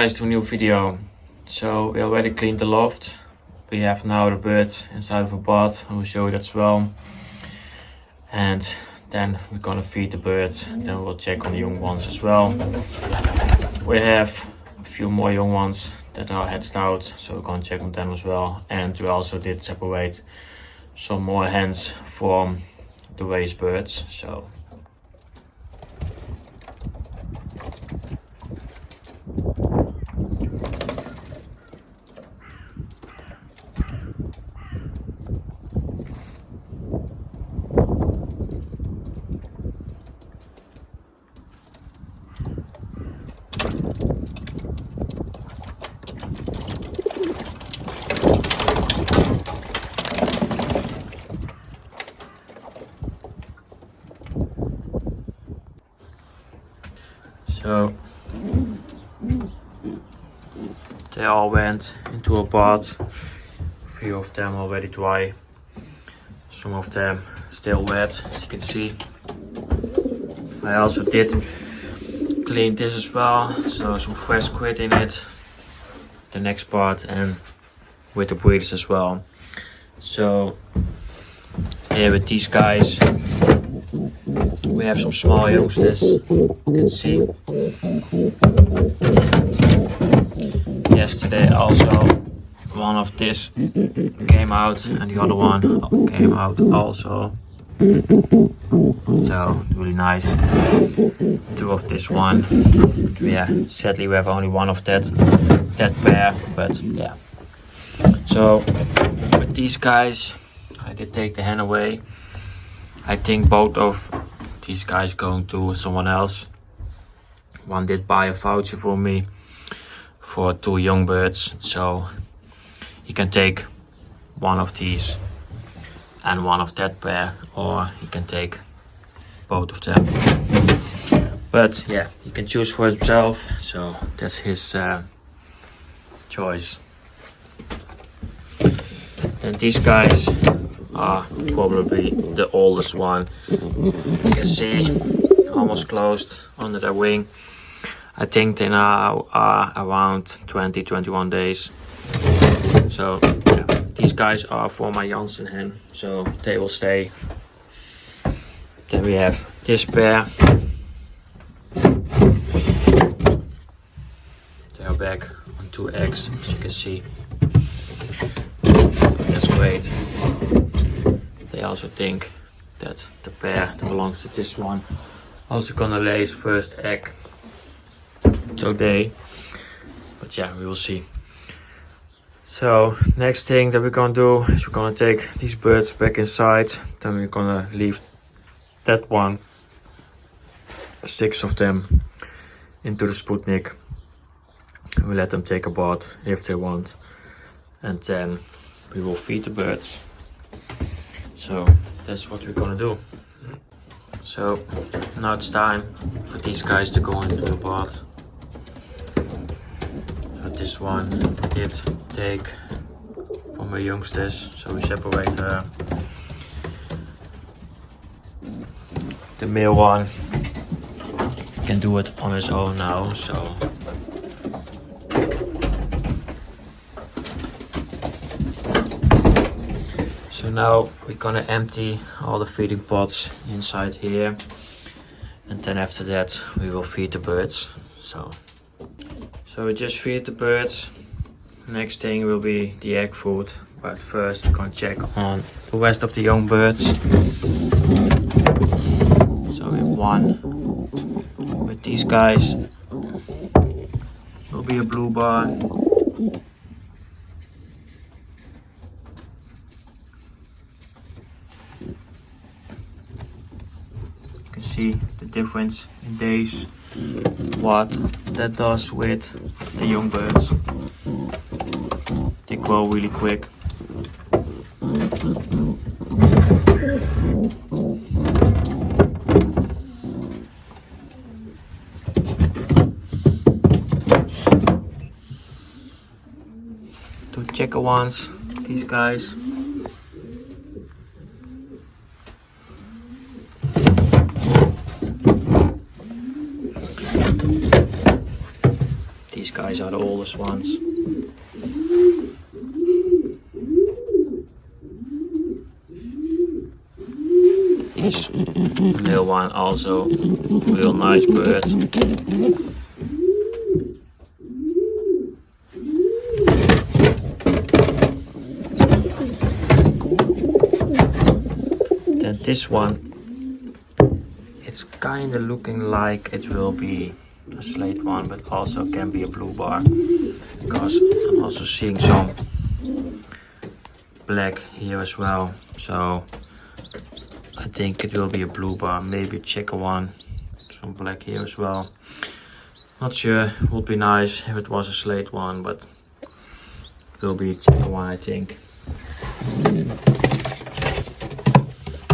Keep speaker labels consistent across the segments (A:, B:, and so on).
A: guys to a new video. So we already cleaned the loft. We have now the birds inside of a pot. I will show you that as well. And then we're gonna feed the birds. Then we'll check on the young ones as well. We have a few more young ones that are hatched out, so we're gonna check on them as well. And we also did separate some more hens from the raised birds. So they all went into a pot. A few of them already dry. Some of them still wet, as you can see. I also did clean this as well, so some fresh squid in it. The next part, and with the breeders as well. So here with these guys, we have some small youngsters, you can see. Yesterday also one of this came out and the other one came out also. So really nice. Two of this one. Yeah, sadly we have only one of that pair, but yeah. So with these guys, I did take the hen away. I think both of these guys going to someone else. One did buy a voucher for me for 2 young birds, so he can take one of these and one of that pair, or he can take both of them. But yeah, he can choose for himself, so that's his choice. And these guys are probably the oldest one. You can see almost closed under their wing. I think they now are around 20-21 days. So yeah, these guys are for my Janssen hen, so they will stay. Then we have this pair. They are back on 2 eggs, as you can see. So that's great. They also think that the pair that belongs to this one also gonna lay his first egg today. But yeah, we will see. So next thing that we're gonna do is we're gonna take these birds back inside. Then we're gonna leave that one, 6 of them, into the Sputnik. We let them take a bath if they want, and then we will feed the birds. So that's what we're gonna do. So now it's time for these guys to go into the bath. So this one did take from my youngsters, so we separate the male one. He can do it on his own now, so now we're gonna empty all the feeding pots inside here, and then after that we will feed the birds. So we just feed the birds. Next thing will be the egg food, but first we're gonna check on the rest of the young birds. So we have one with these guys. Will be a blue bar. See the difference in days, what that does with the young birds. They grow really quick. Two checker ones, these guys. guys are the oldest ones. This male one also real nice bird. Then this one, it's kind of looking like it will be a slate one, but also can be a blue bar, because I'm also seeing some black here as well. So I think it will be a blue bar, maybe a checker one, some black here as well. Not sure, would be nice if it was a slate one, but it will be a checker one, I think.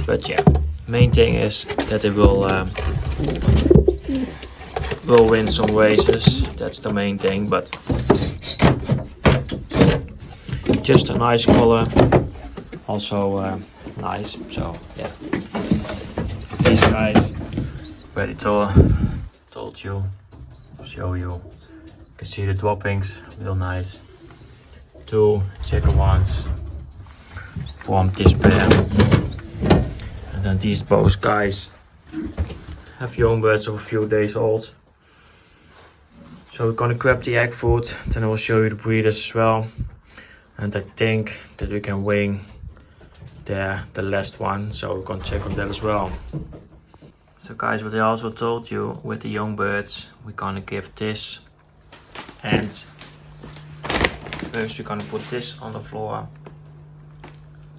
A: But yeah, main thing is that it will win some races. That's the main thing, but just a nice color, also nice. So yeah, these guys ready to told you, show you. You can see the droppings, real nice. 2 checker ones from this pair. And then these both guys have young birds of a few days old. So we're gonna grab the egg food, then I will show you the breeders as well. And I think that we can wing the last one, so we're gonna check on that as well. So guys, what I also told you with the young birds, we're gonna give this, and first we're gonna put this on the floor,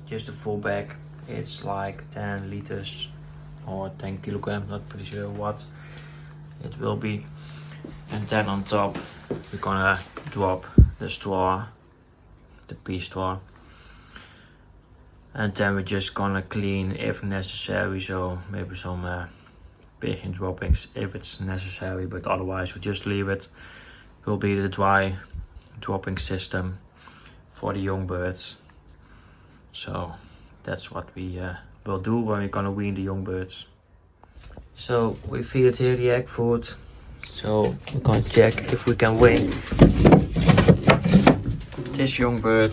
A: just a full bag. It's like 10 liters or 10 kilograms, not pretty sure what it will be. And then on top we're gonna drop the straw, the pea straw. And then we're just gonna clean if necessary, so maybe some pigeon droppings if it's necessary, but otherwise we just leave it. It will be the dry dropping system for the young birds. So that's what we will do when we're gonna wean the young birds. So we feed here the egg food. So we're gonna check if we can wean this young bird.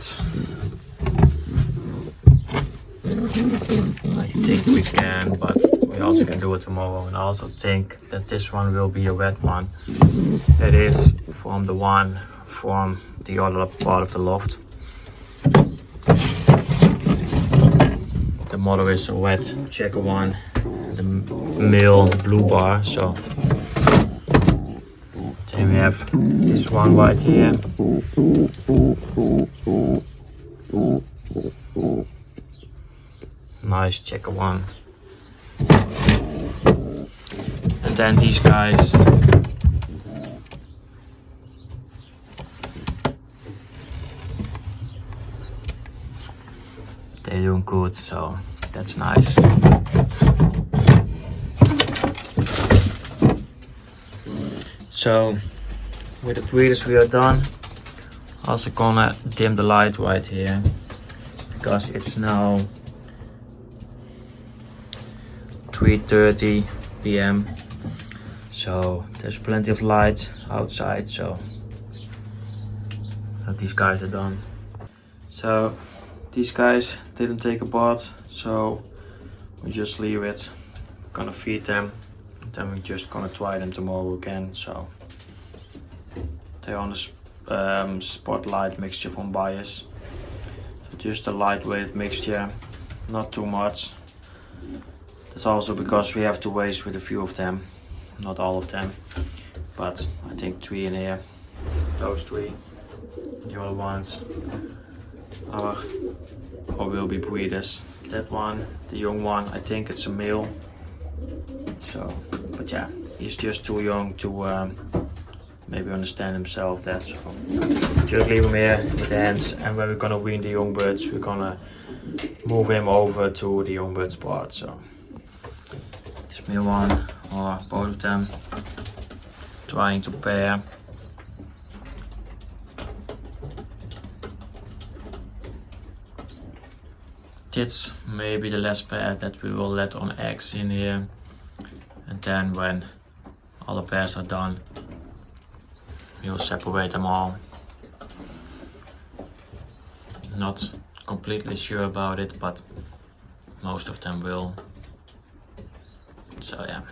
A: I think we can, but we also can do it tomorrow. And I also think that this one will be a red one. That is from the one from the other part of the loft. The mother is a red checker one, the male blue bar. So then we have this one right here. Nice checker one. And then these guys. They're doing good, so that's nice. So with the breeders we are done. Also gonna dim the light right here, because it's now 3:30 p.m. So there's plenty of light outside, so these guys are done. So these guys didn't take a bath, so we just leave it. Gonna feed them, and then we're just gonna try them tomorrow again. So they're on the spotlight mixture from Bias. So just a lightweight mixture, not too much. That's also because we have to waste with a few of them, not all of them, but I think 3 in here. Those 3, the other ones are or will be breeders. That one, the young one, I think it's a male. So, but yeah, he's just too young to maybe understand himself. That's so just leave him here with the hands, and when we're gonna wean the young birds, we're gonna move him over to the young birds part. So this male one, or both of them, trying to pair. This may be the last pair that we will let on eggs in here, and then when all the pairs are done, We'll separate them all. Not completely sure about it, but most of them will. So yeah.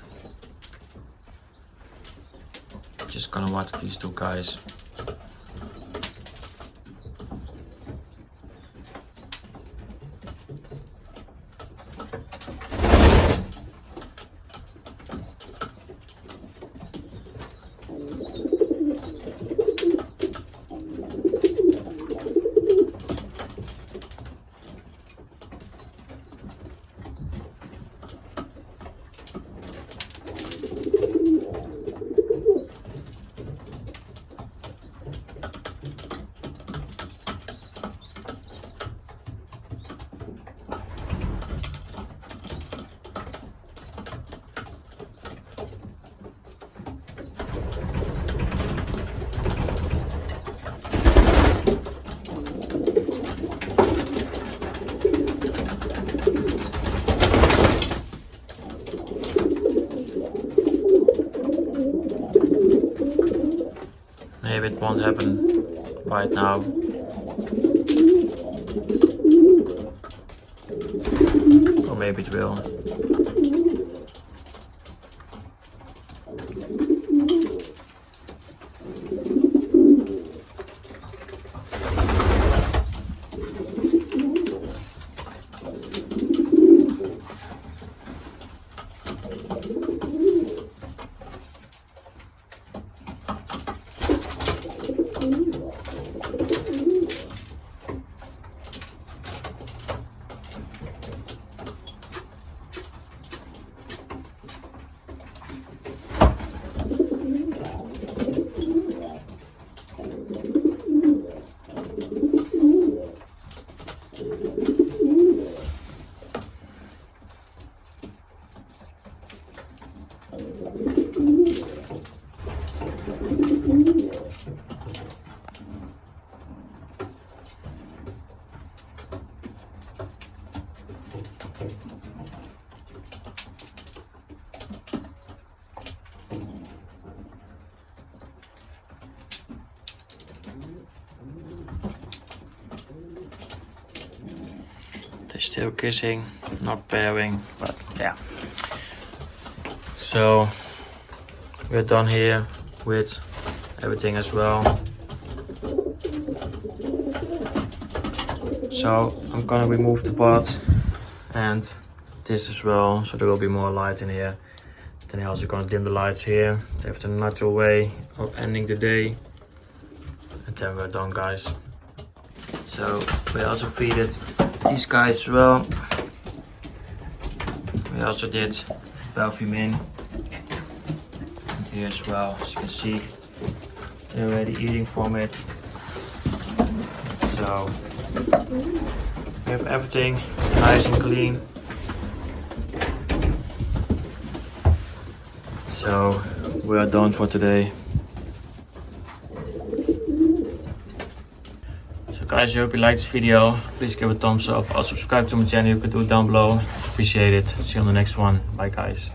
A: Just gonna watch these two guys. Maybe it won't happen right now. Or maybe it will. They're still kissing, not pairing, but yeah. So we're done here with everything as well. So I'm gonna remove the pot and this as well, so there will be more light in here. Then I'm also gonna dim the lights here. They have the natural way of ending the day. And then we're done, guys. So we also feed it these guys as well. We also did belgium in. And here as well, as you can see, they're already eating from it. So we have everything nice and clean. So we are done for today. So guys, I hope you liked this video. Please give it a thumbs up. Also subscribe to my channel, you can do it down below. Appreciate it. See you on the next one. Bye guys.